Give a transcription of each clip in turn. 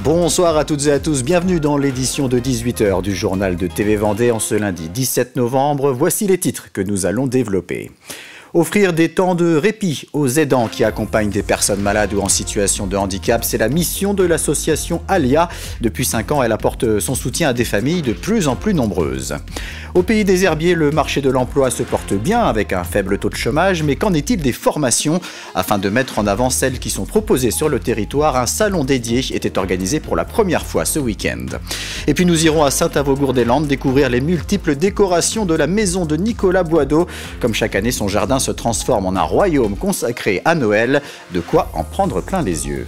Bonsoir à toutes et à tous, bienvenue dans l'édition de 18h du journal de TV Vendée en ce lundi 17 novembre. Voici les titres que nous allons développer. Offrir des temps de répit aux aidants qui accompagnent des personnes malades ou en situation de handicap, c'est la mission de l'association Alia. Depuis 5 ans, elle apporte son soutien à des familles de plus en plus nombreuses. Au pays des herbiers, le marché de l'emploi se porte bien avec un faible taux de chômage, mais qu'en est-il des formations? Afin de mettre en avant celles qui sont proposées sur le territoire, un salon dédié était organisé pour la première fois ce week-end. Et puis nous irons à Saint-Avogour-des-Landes découvrir les multiples décorations de la maison de Nicolas Boideau. Comme chaque année, son jardin se transforme en un royaume consacré à Noël, de quoi en prendre plein les yeux.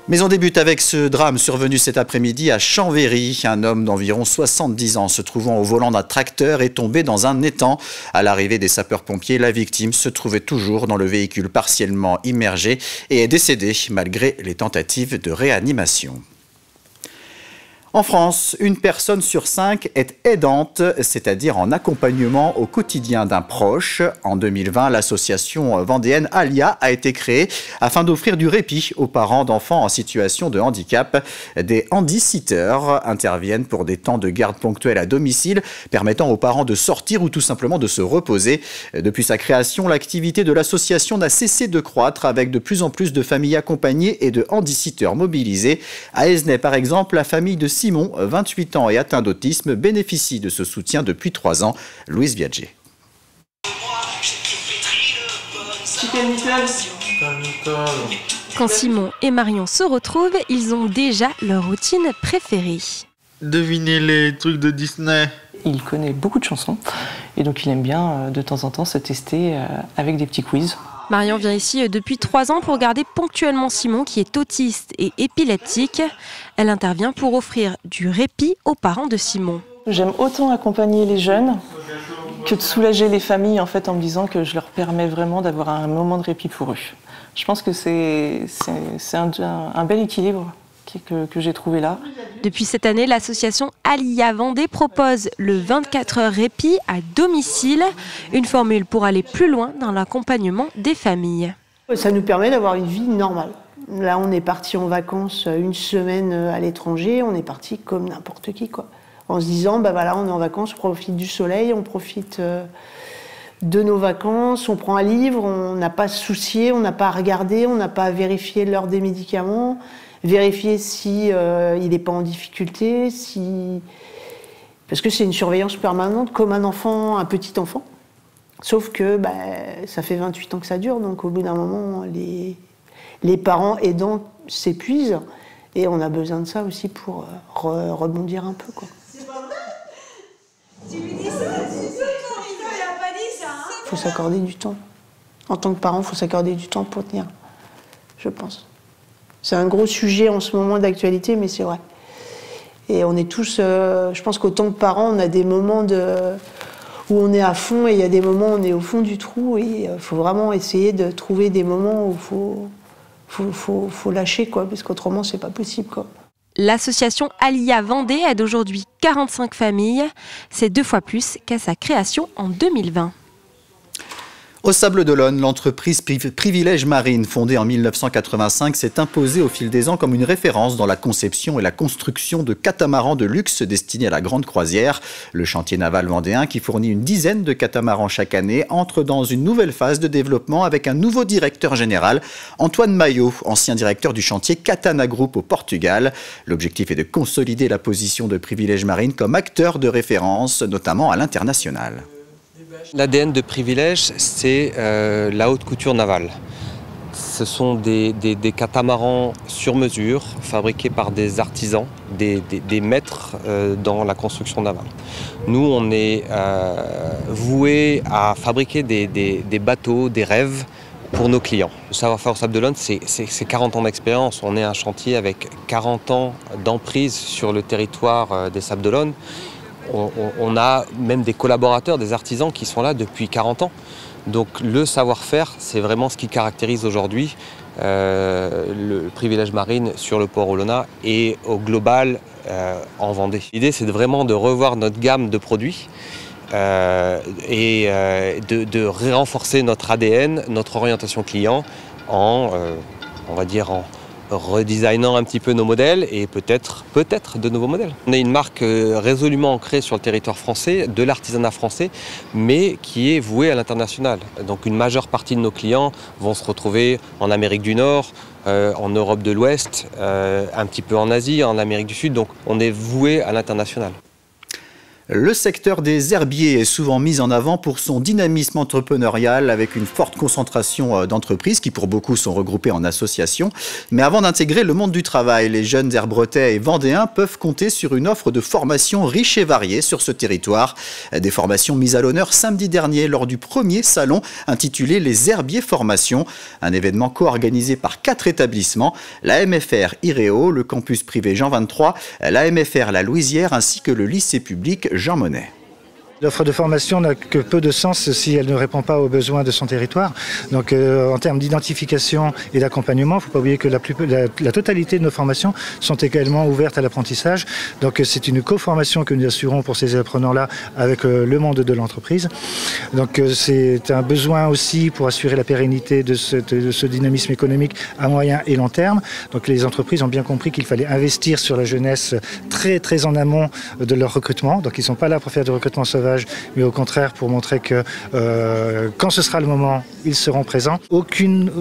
Mais on débute avec ce drame survenu cet après-midi à Chambéry. Un homme d'environ 70 ans se trouvant au volant d'un tracteur est tombé dans un étang. À l'arrivée des sapeurs-pompiers, la victime se trouvait toujours dans le véhicule partiellement immergé et est décédée malgré les tentatives de réanimation. En France, une personne sur 5 est aidante, c'est-à-dire en accompagnement au quotidien d'un proche. En 2020, l'association vendéenne Alia a été créée afin d'offrir du répit aux parents d'enfants en situation de handicap. Des handissitters interviennent pour des temps de garde ponctuels à domicile, permettant aux parents de sortir ou tout simplement de se reposer. Depuis sa création, l'activité de l'association n'a cessé de croître avec de plus en plus de familles accompagnées et de handissitters mobilisés. À Esnay, par exemple, la famille de Simon, 28 ans et atteint d'autisme, bénéficie de ce soutien depuis 3 ans. Louise Viadger. Quand Simon et Marion se retrouvent, ils ont déjà leur routine préférée. Devinez les trucs de Disney. Il connaît beaucoup de chansons et donc il aime bien de temps en temps se tester avec des petits quiz. Marion vient ici depuis 3 ans pour garder ponctuellement Simon qui est autiste et épileptique. Elle intervient pour offrir du répit aux parents de Simon. J'aime autant accompagner les jeunes que de soulager les familles en fait en me disant que je leur permets vraiment d'avoir un moment de répit pour eux. Je pense que c'est un bel équilibre que j'ai trouvé là. Depuis cette année, l'association Alia Vendée propose le 24 heures répit à domicile, une formule pour aller plus loin dans l'accompagnement des familles. Ça nous permet d'avoir une vie normale. Là, on est parti en vacances 1 semaine à l'étranger, on est parti comme n'importe qui, quoi. En se disant, bah voilà, on est en vacances, on profite du soleil, on profite de nos vacances, on prend un livre, on n'a pas à se soucier, on n'a pas à regarder, on n'a pas à vérifier l'heure des médicaments. Vérifier si il n'est pas en difficulté, parce que c'est une surveillance permanente comme un enfant, un petit enfant. Sauf que ça fait 28 ans que ça dure, donc au bout d'un moment, les parents aidants s'épuisent et on a besoin de ça aussi pour rebondir un peu, quoi. C'est pas vrai? Tu lui dis ça? C'est sûr qu'il n'a pas dit ça. Il faut s'accorder du temps. En tant que parent, il faut s'accorder du temps pour tenir, je pense. C'est un gros sujet en ce moment d'actualité, mais c'est vrai. Et on est tous, je pense qu'autant que parents, on a des moments où on est à fond et il y a des moments où on est au fond du trou. Et il faut vraiment essayer de trouver des moments où il faut lâcher, quoi, parce qu'autrement, c'est pas possible, quoi. L'association Alia Vendée aide aujourd'hui 45 familles. C'est 2 fois plus qu'à sa création en 2020. Au Sables-d'Olonne, l'entreprise Privilège Marine, fondée en 1985, s'est imposée au fil des ans comme une référence dans la conception et la construction de catamarans de luxe destinés à la grande croisière. Le chantier naval vendéen, qui fournit une dizaine de catamarans chaque année, entre dans une nouvelle phase de développement avec un nouveau directeur général, Antoine Maillot, ancien directeur du chantier Catana Group au Portugal. L'objectif est de consolider la position de Privilège Marine comme acteur de référence, notamment à l'international. L'ADN de Privilège, c'est la haute couture navale. Ce sont des catamarans sur mesure, fabriqués par des artisans, des maîtres dans la construction navale. Nous, on est voués à fabriquer des bateaux, des rêves pour nos clients. Le savoir-faire au Sables-d'Olonne, c'est 40 ans d'expérience. On est un chantier avec 40 ans d'emprise sur le territoire des Sables-d'Olonne. On a même des collaborateurs, des artisans qui sont là depuis 40 ans. Donc le savoir-faire, c'est vraiment ce qui caractérise aujourd'hui le Privilège Marine sur le port Olona et au global en Vendée. L'idée, c'est vraiment de revoir notre gamme de produits et de renforcer notre ADN, notre orientation client en, on va dire, redesignant un petit peu nos modèles et peut-être de nouveaux modèles. On est une marque résolument ancrée sur le territoire français, de l'artisanat français, mais qui est vouée à l'international. Donc une majeure partie de nos clients vont se retrouver en Amérique du Nord, en Europe de l'Ouest, un petit peu en Asie, en Amérique du Sud. Donc on est voué à l'international. Le secteur des herbiers est souvent mis en avant pour son dynamisme entrepreneurial avec une forte concentration d'entreprises qui pour beaucoup sont regroupées en associations. Mais avant d'intégrer le monde du travail, les jeunes herbretais et vendéens peuvent compter sur une offre de formation riche et variée sur ce territoire. Des formations mises à l'honneur samedi dernier lors du premier salon intitulé Les Herbiers Formations, un événement co-organisé par 4 établissements, la MFR Iréo, le campus privé Jean 23, la MFR La Louisière ainsi que le lycée public Jean Monnet. L'offre de formation n'a que peu de sens si elle ne répond pas aux besoins de son territoire. Donc en termes d'identification et d'accompagnement, il ne faut pas oublier que la totalité de nos formations sont également ouvertes à l'apprentissage. Donc c'est une co-formation que nous assurons pour ces apprenants-là avec le monde de l'entreprise. Donc c'est un besoin aussi pour assurer la pérennité de ce dynamisme économique à moyen et long terme. Donc les entreprises ont bien compris qu'il fallait investir sur la jeunesse très en amont de leur recrutement. Donc ils ne sont pas là pour faire du recrutement sauvage, mais au contraire pour montrer que quand ce sera le moment, ils seront présents. Aucune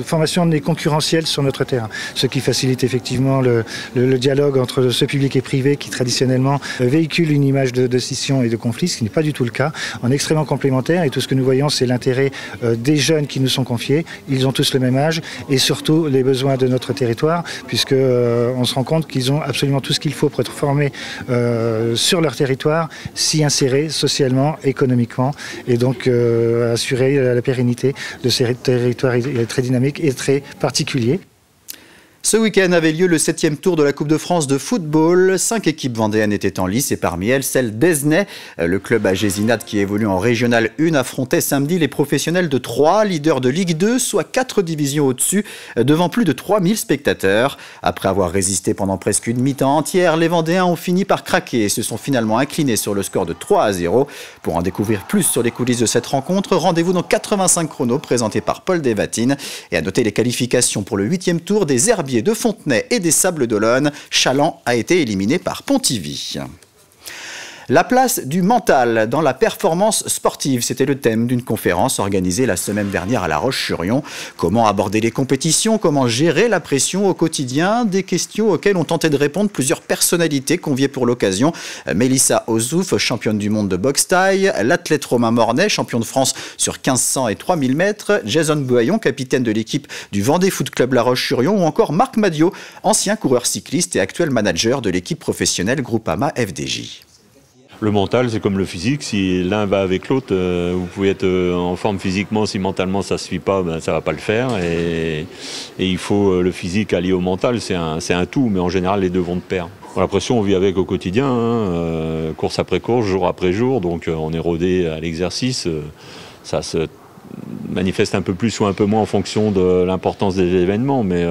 formation n'est concurrentielle sur notre terrain, ce qui facilite effectivement le dialogue entre ce public et privé qui traditionnellement véhicule une image de scission et de conflit, ce qui n'est pas du tout le cas. On est extrêmement complémentaires et tout ce que nous voyons, c'est l'intérêt des jeunes qui nous sont confiés. Ils ont tous le même âge et surtout les besoins de notre territoire, puisque on se rend compte qu'ils ont absolument tout ce qu'il faut pour être formés sur leur territoire, s'y insérer socialement, économiquement et donc assurer la pérennité de ces territoires très dynamiques et très particuliers. Ce week-end avait lieu le 7e tour de la Coupe de France de football. 5 équipes vendéennes étaient en lice et parmi elles, celle d'Esnay. Le club Agésinade qui évolue en Régional 1 affrontait samedi les professionnels de Troyes, leaders de Ligue 2, soit 4 divisions au-dessus, devant plus de 3000 spectateurs. Après avoir résisté pendant presque une mi-temps entière, les Vendéens ont fini par craquer et se sont finalement inclinés sur le score de 3-0. Pour en découvrir plus sur les coulisses de cette rencontre, rendez-vous dans 85 chronos présentés par Paul Desvatines. Et à noter les qualifications pour le 8e tour des herbiers de Fontenay et des Sables d'Olonne. Chaland a été éliminé par Pontivy. La place du mental dans la performance sportive, c'était le thème d'une conférence organisée la semaine dernière à La Roche-sur-Yon. Comment aborder les compétitions, comment gérer la pression au quotidien, des questions auxquelles ont tenté de répondre plusieurs personnalités conviées pour l'occasion. Mélissa Ozouf, championne du monde de boxe taille, l'athlète Romain Mornay, champion de France sur 1500 et 3000 mètres, Jason Buhaillon, capitaine de l'équipe du Vendée Foot Club La Roche-sur-Yon, ou encore Marc Madiot, ancien coureur cycliste et actuel manager de l'équipe professionnelle Groupama FDJ. Le mental, c'est comme le physique, si l'un va avec l'autre, vous pouvez être en forme physiquement, si mentalement ça ne suit pas, ben, ça ne va pas le faire. Et il faut le physique allié au mental, c'est un tout, mais en général les deux vont de pair. La pression, on vit avec au quotidien, hein, course après course, jour après jour, donc on est rodé à l'exercice, ça se manifeste un peu plus ou un peu moins en fonction de l'importance des événements, mais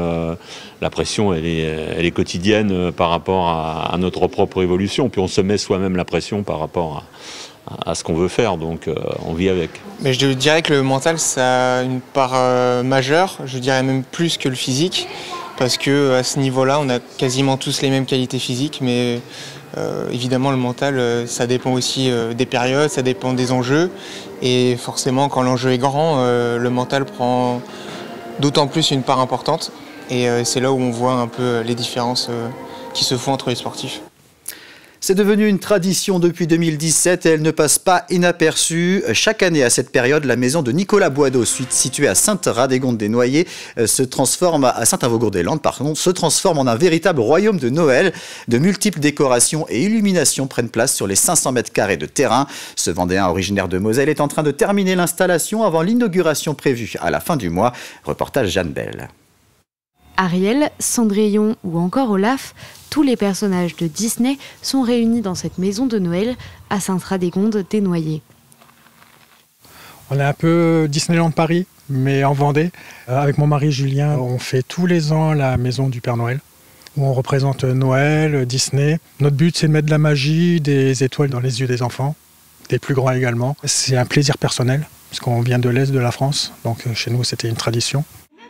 la pression elle est quotidienne par rapport à notre propre évolution, puis on se met soi-même la pression par rapport à ce qu'on veut faire, donc on vit avec. Mais je dirais que le mental ça a une part majeure, je dirais même plus que le physique, parce que à ce niveau-là on a quasiment tous les mêmes qualités physiques, mais évidemment le mental ça dépend aussi des périodes, ça dépend des enjeux, et forcément quand l'enjeu est grand, le mental prend d'autant plus une part importante, et c'est là où on voit un peu les différences qui se font entre les sportifs. C'est devenu une tradition depuis 2017 et elle ne passe pas inaperçue. Chaque année à cette période, la maison de Nicolas Boideau, située à Sainte-Radégonde-des-Noyers, se transforme à Saint-Avogour-des-Landes, se transforme en un véritable royaume de Noël. De multiples décorations et illuminations prennent place sur les 500 mètres carrés de terrain. Ce Vendéen originaire de Moselle est en train de terminer l'installation avant l'inauguration prévue à la fin du mois. Reportage Jeanne Bell. Ariel, Cendrillon ou encore Olaf, tous les personnages de Disney sont réunis dans cette maison de Noël à Sainte-Radégonde-des-Noyers. On est un peu Disneyland Paris, mais en Vendée. Avec mon mari Julien, on fait tous les ans la maison du Père Noël, où on représente Noël, Disney. Notre but, c'est de mettre de la magie, des étoiles dans les yeux des enfants, des plus grands également. C'est un plaisir personnel, parce qu'on vient de l'Est de la France, donc chez nous, c'était une tradition.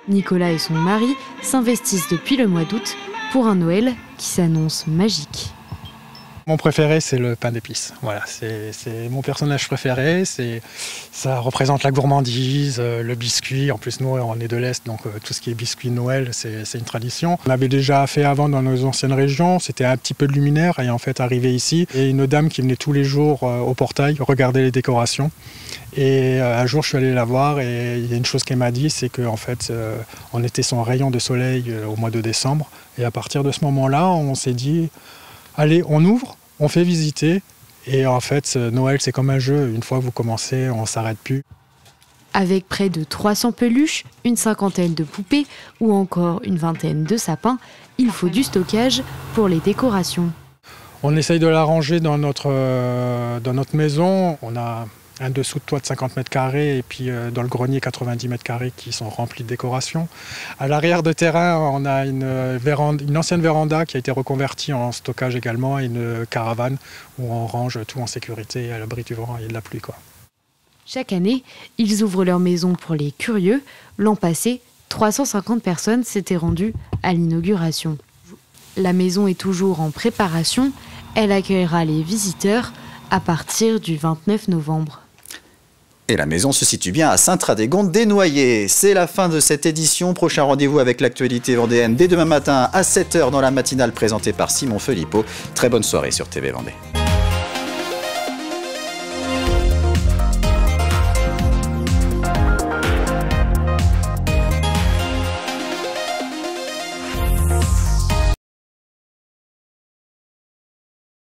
Nicolas et son mari s'investissent depuis le mois d'août pour un Noël qui s'annonce magique. Mon préféré, c'est le pain d'épices. Voilà, c'est mon personnage préféré. Ça représente la gourmandise, le biscuit. En plus, nous, on est de l'Est, donc tout ce qui est biscuit Noël, c'est une tradition. On avait déjà fait avant dans nos anciennes régions. C'était un petit peu de luminaire. Et en fait, arrivé ici, et une dame qui venait tous les jours au portail regarder les décorations. Et un jour, je suis allé la voir et il y a une chose qu'elle m'a dit, c'est qu'en fait, on était son rayon de soleil au mois de décembre. Et à partir de ce moment-là, on s'est dit, allez, on ouvre, on fait visiter. Et en fait, Noël, c'est comme un jeu. Une fois que vous commencez, on ne s'arrête plus. Avec près de 300 peluches, une cinquantaine de poupées ou encore une vingtaine de sapins, il faut du stockage pour les décorations. On essaye de l'arranger dans notre maison. On a un dessous de toit de 50 mètres carrés et puis dans le grenier 90 mètres carrés qui sont remplis de décorations. À l'arrière de terrain, on a une ancienne véranda qui a été reconvertie en stockage également et une caravane où on range tout en sécurité à l'abri du vent et de la pluie, quoi. Chaque année, ils ouvrent leur maison pour les curieux. L'an passé, 350 personnes s'étaient rendues à l'inauguration. La maison est toujours en préparation. Elle accueillera les visiteurs à partir du 29 novembre. Et la maison se situe bien à Sainte-Radegonde-des-Noyers. C'est la fin de cette édition. Prochain rendez-vous avec l'actualité vendéenne dès demain matin à 7h dans la matinale présentée par Simon Philippot. Très bonne soirée sur TV Vendée.